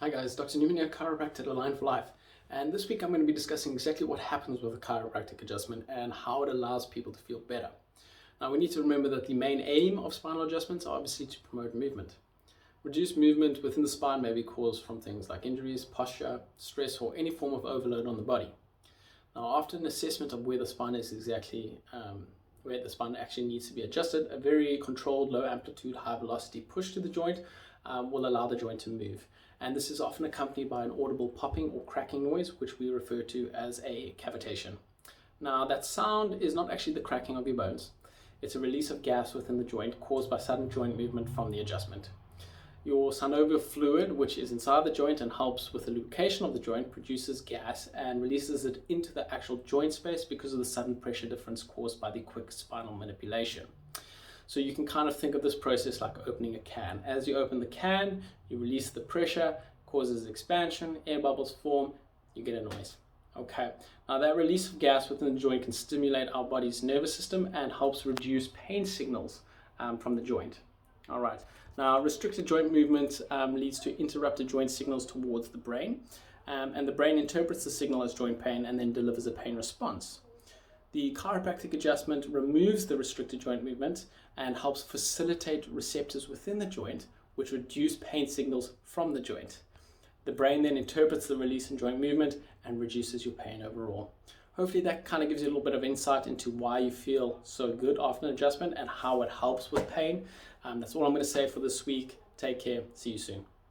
Hi guys, Dr. Newman here, Chiropractic Aligned for Life. And this week I'm going to be discussing exactly what happens with a chiropractic adjustment and how it allows people to feel better. Now we need to remember that the main aim of spinal adjustments are obviously to promote movement. Reduced movement within the spine may be caused from things like injuries, posture, stress, or any form of overload on the body. Now after an assessment of where the spine is exactly, where the spine actually needs to be adjusted, a very controlled low amplitude, high velocity push to the joint will allow the joint to move. And this is often accompanied by an audible popping or cracking noise, which we refer to as a cavitation. Now that sound is not actually the cracking of your bones. It's a release of gas within the joint caused by sudden joint movement from the adjustment. Your synovial fluid, which is inside the joint and helps with the lubrication of the joint, produces gas and releases it into the actual joint space because of the sudden pressure difference caused by the quick spinal manipulation. So you can kind of think of this process like opening a can. As you open the can, you release the pressure, causes expansion, air bubbles form, you get a noise. Okay, now that release of gas within the joint can stimulate our body's nervous system and helps reduce pain signals from the joint. All right, now restricted joint movement leads to interrupted joint signals towards the brain, and the brain interprets the signal as joint pain and then delivers a pain response. The chiropractic adjustment removes the restricted joint movement and helps facilitate receptors within the joint, which reduce pain signals from the joint. The brain then interprets the release in joint movement and reduces your pain overall. Hopefully that kind of gives you a little bit of insight into why you feel so good after an adjustment and how it helps with pain. That's all I'm going to say for this week. Take care. See you soon.